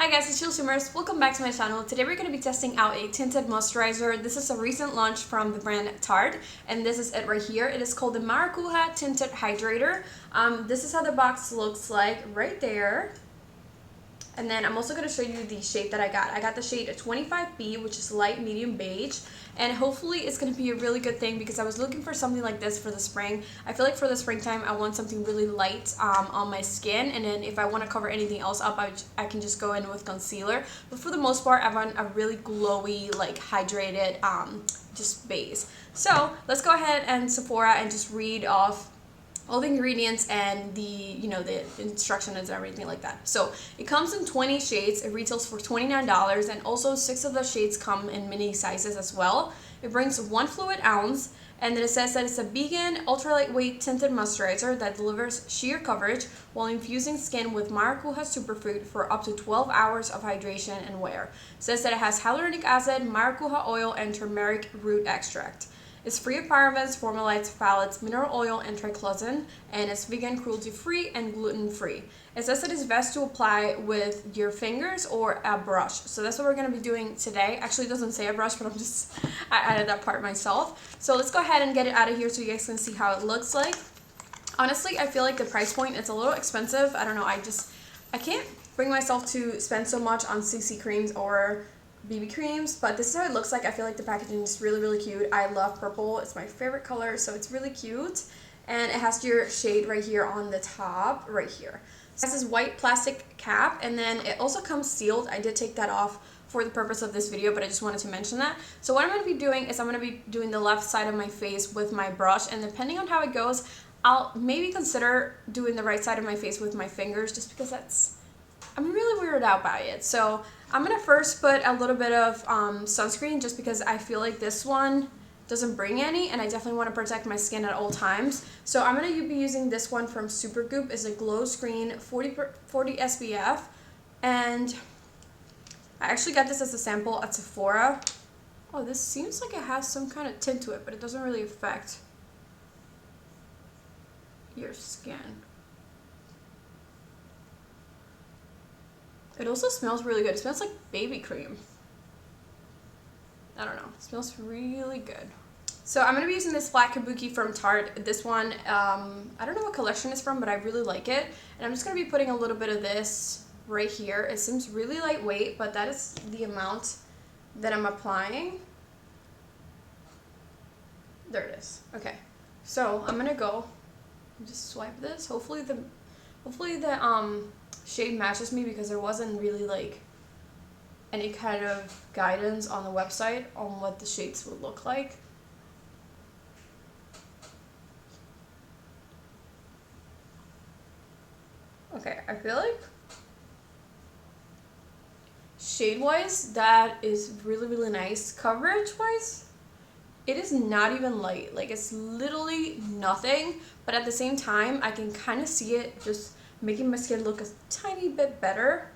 Hi guys, it's Sheila Shimmers. Welcome back to my channel. Today we're going to be testing out a tinted moisturizer. This is a recent launch from the brand Tarte, and this is it right here. It is called the Maracuja Tinted Hydrator. This is how the box looks like right there. And then I'm also going to show you the shade that I got. I got the shade 25B, which is light medium beige. And hopefully it's going to be a really good thing because I was looking for something like this for the spring. I feel like for the springtime I want something really light on my skin. And then if I want to cover anything else up, I can just go in with concealer. But for the most part, I want a really glowy, like hydrated, just base. So let's go ahead and Sephora and just read off all the ingredients and the instructions and everything like that. So it comes in 20 shades. It retails for $29, and also 6 of the shades come in mini sizes as well. It brings 1 fluid ounce, and then it says that it's a vegan ultra lightweight tinted moisturizer that delivers sheer coverage while infusing skin with Maracuja superfood for up to 12 hours of hydration and wear. It says that it has hyaluronic acid, Maracuja oil, and turmeric root extract. It's free of parabens, formalides, phthalates, mineral oil, and triclosan, and it's vegan, cruelty-free, and gluten-free. It says that it's best to apply with your fingers or a brush. So that's what we're going to be doing today. Actually, it doesn't say a brush, but I added that part myself. So let's go ahead and get it out of here so you guys can see how it looks like. Honestly, I feel like the price point is a little expensive. I don't know, I can't bring myself to spend so much on CC creams or BB creams, but this is how it looks like. I feel like the packaging is really cute. I love purple. It's my favorite color, so it's really cute. And it has your shade right here on the top, right here. So it has this white plastic cap, and then it also comes sealed. I did take that off for the purpose of this video, but I just wanted to mention that. So what I'm going to be doing is I'm going to be doing the left side of my face with my brush, and depending on how it goes, I'll maybe consider doing the right side of my face with my fingers, just because I'm really weirded out by it. So I'm going to first put a little bit of sunscreen, just because I feel like this one doesn't bring any, and I definitely want to protect my skin at all times. So I'm going to be using this one from Supergoop. It's a Glow Screen 40 SPF, and I actually got this as a sample at Sephora. Oh, this seems like it has some kind of tint to it, but it doesn't really affect your skin. It also smells really good. It smells like baby cream. I don't know. It smells really good. So I'm going to be using this flat kabuki from Tarte. This one, I don't know what collection it's from, but I really like it. And I'm just going to be putting a little bit of this right here. It seems really lightweight, but that is the amount that I'm applying. There it is. Okay. So I'm going to go and just swipe this. Hopefully the shade matches me, because there wasn't really like any kind of guidance on the website on what the shades would look like. Okay, I feel like shade wise that is really nice. Coverage wise, it is not even light. Like, it's literally nothing, but at the same time I can kind of see it just making my skin look a tiny bit better.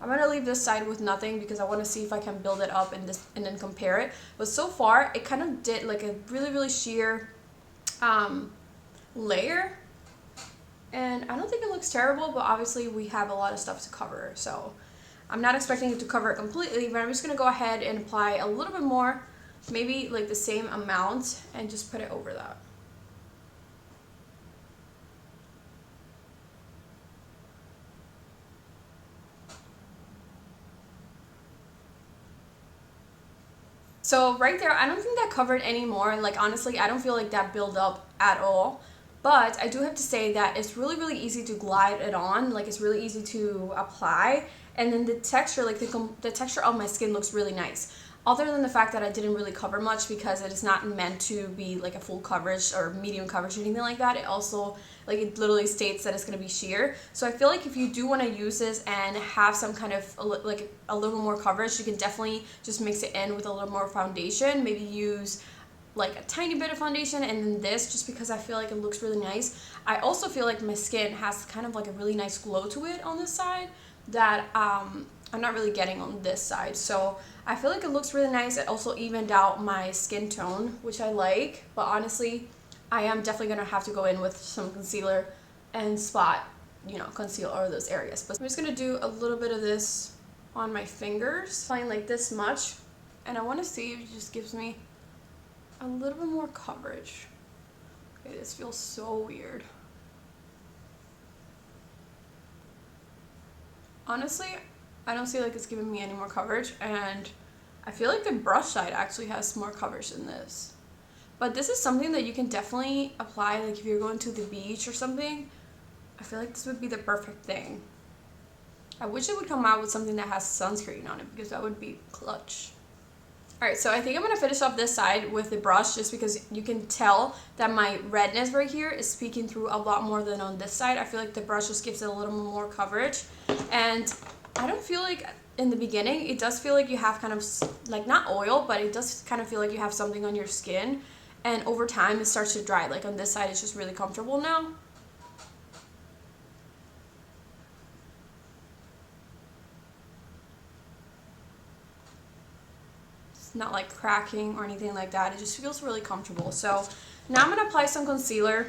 I'm going to leave this side with nothing because I want to see if I can build it up and then compare it. But so far, it kind of did like a really sheer layer. And I don't think it looks terrible, but obviously we have a lot of stuff to cover. So I'm not expecting it to cover it completely, but I'm just going to go ahead and apply a little bit more, maybe like the same amount, and just put it over that. So right there, I don't think that covered anymore. Like, honestly, I don't feel like that built up at all. But I do have to say that it's really easy to glide it on. Like, it's really easy to apply. And then the texture, like the texture of my skin looks really nice. Other than the fact that I didn't really cover much, because it is not meant to be like a full coverage or medium coverage or anything like that. It also, like, it literally states that it's going to be sheer. So I feel like if you do want to use this and have some kind of like a little more coverage, you can definitely just mix it in with a little more foundation. Maybe use like a tiny bit of foundation and then this, just because I feel like it looks really nice. I also feel like my skin has kind of like a really nice glow to it on this side that I'm not really getting on this side. So I feel like it looks really nice. It also evened out my skin tone, which I like. But honestly, I am definitely going to have to go in with some concealer and conceal all of those areas. But I'm just going to do a little bit of this on my fingers, applying like this much, and I want to see if it just gives me a little bit more coverage. Okay, this feels so weird. Honestly, I don't feel like it's giving me any more coverage, and I feel like the brush side actually has more coverage than this. But this is something that you can definitely apply, like if you're going to the beach or something. I feel like this would be the perfect thing. I wish it would come out with something that has sunscreen on it, because that would be clutch. Alright, so I think I'm going to finish off this side with the brush, just because you can tell that my redness right here is peeking through a lot more than on this side. I feel like the brush just gives it a little more coverage. And I don't feel like in the beginning, it does feel like you have kind of like, not oil, but it does kind of feel like you have something on your skin. And over time, it starts to dry. Like on this side, it's just really comfortable now. Not like cracking or anything like that. It just feels really comfortable. So now I'm going to apply some concealer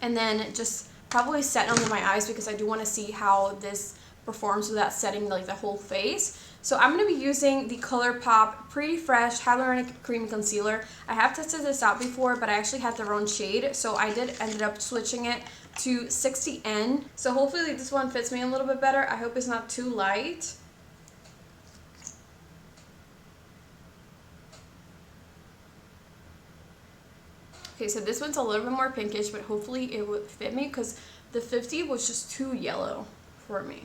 and then just probably set under my eyes, because I do want to see how this performs without setting like the whole face. So I'm going to be using the ColourPop Pretty Fresh Hyaluronic Cream Concealer. I have tested this out before, but I actually had the wrong shade, so I ended up switching it to 60N. So hopefully this one fits me a little bit better. I hope it's not too light. Okay, so this one's a little bit more pinkish, but hopefully it would fit me, because the 50 was just too yellow for me.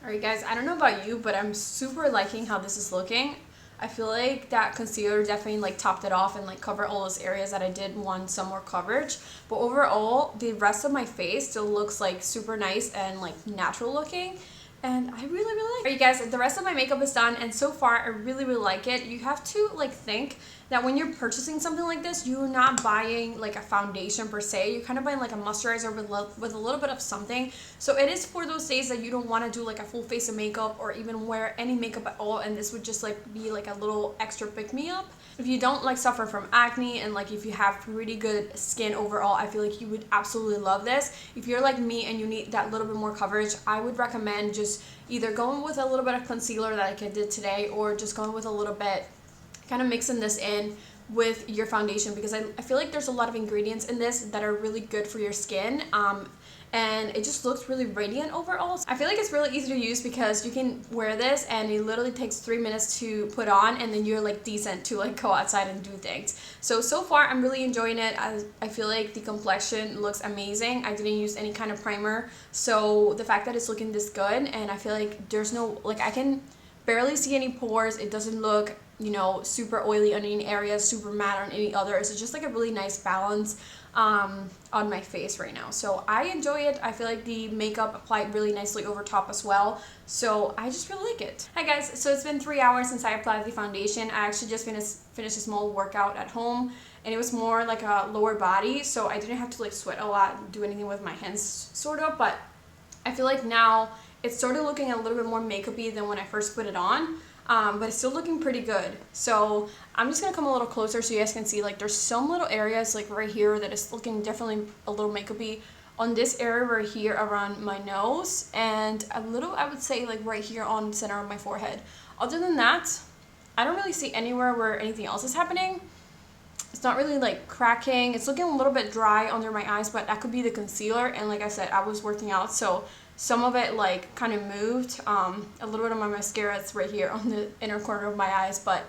Alright guys, I don't know about you, but I'm super liking how this is looking. I feel like that concealer definitely like topped it off and like covered all those areas that I did want some more coverage. But overall, the rest of my face still looks like super nice and like natural looking. And I really like it. Alright guys, the rest of my makeup is done, and so far I really like it. You have to like think that when you're purchasing something like this, you're not buying like a foundation per se. You're kind of buying like a moisturizer with a little bit of something. So it is for those days that you don't want to do like a full face of makeup or even wear any makeup at all, and this would just like be like a little extra pick-me-up. If you don't like suffer from acne, and like if you have pretty good skin overall, I feel like you would absolutely love this. If you're like me and you need that little bit more coverage, I would recommend just either going with a little bit of concealer like I did today, or just going with a little bit, kind of mixing this in with your foundation, because I feel like there's a lot of ingredients in this that are really good for your skin. And it just looks really radiant overall. I feel like it's really easy to use, because you can wear this and it literally takes 3 minutes to put on, and then you're like decent to like go outside and do things. So far I'm really enjoying it. I feel like the complexion looks amazing. I didn't use any kind of primer, so the fact that it's looking this good, and I feel like there's no, like I can barely see any pores. It doesn't look, you know, super oily on any areas, super matte on any others. It's just like a really nice balance on my face right now. So I enjoy it. I feel like the makeup applied really nicely over top as well. So I just really like it. Hi guys, so it's been 3 hours since I applied the foundation. I actually just finished a small workout at home, and it was more like a lower body, so I didn't have to like sweat a lot and do anything with my hands sort of, but I feel like now it's sort of looking a little bit more makeup-y than when I first put it on. But it's still looking pretty good. So I'm just gonna come a little closer so you guys can see, like there's some little areas like right here that is looking definitely a little makeup-y. On this area right here around my nose, and a little, I would say, like right here on the center of my forehead. Other than that, I don't really see anywhere where anything else is happening. It's not really like cracking. It's looking a little bit dry under my eyes, but that could be the concealer. And like I said, I was working out, so some of it like kind of moved. A little bit of my mascara is right here on the inner corner of my eyes, but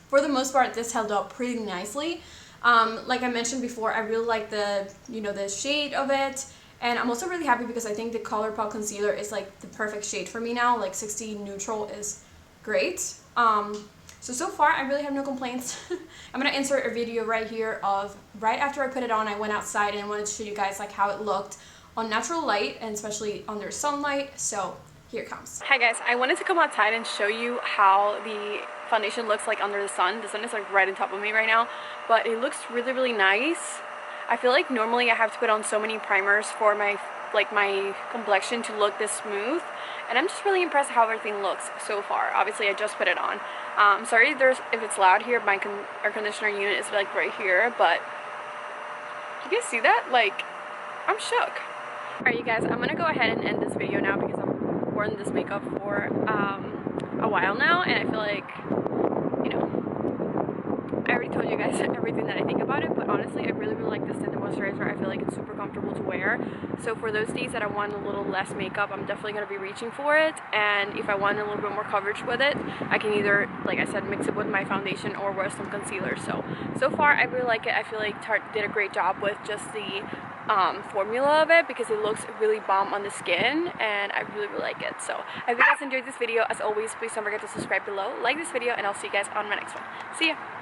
for the most part this held up pretty nicely. Like I mentioned before, I really like the, you know, the shade of it, and I'm also really happy because I think the ColourPop concealer is like the perfect shade for me now. Like 60 neutral is great. So far I really have no complaints. I'm gonna insert a video right here of right after I put it on. I went outside and wanted to show you guys like how it looked on natural light, and especially under sunlight. So here it comes. Hi guys, I wanted to come outside and show you how the foundation looks like under the sun. The sun is like right on top of me right now, but it looks really nice. I feel like normally I have to put on so many primers for my complexion to look this smooth, and I'm just really impressed how everything looks so far. Obviously I just put it on. Sorry if it's loud here. My air conditioner unit is like right here, but you guys see that? Like, I'm shook. Alright you guys, I'm gonna go ahead and end this video now because I've worn this makeup for a while now, and I feel like, you know, I already told you guys everything that I think about it, but honestly I really like this tinted moisturizer. I feel like it's super comfortable to wear, so for those days that I want a little less makeup, I'm definitely going to be reaching for it. And if I want a little bit more coverage with it, I can either, like I said, mix it with my foundation or wear some concealer. So far I really like it. I feel like Tarte did a great job with just the formula of it, because it looks really bomb on the skin, and I really like it. So I hope you guys enjoyed this video. As always, please don't forget to subscribe below, like this video, and I'll see you guys on my next one. See ya!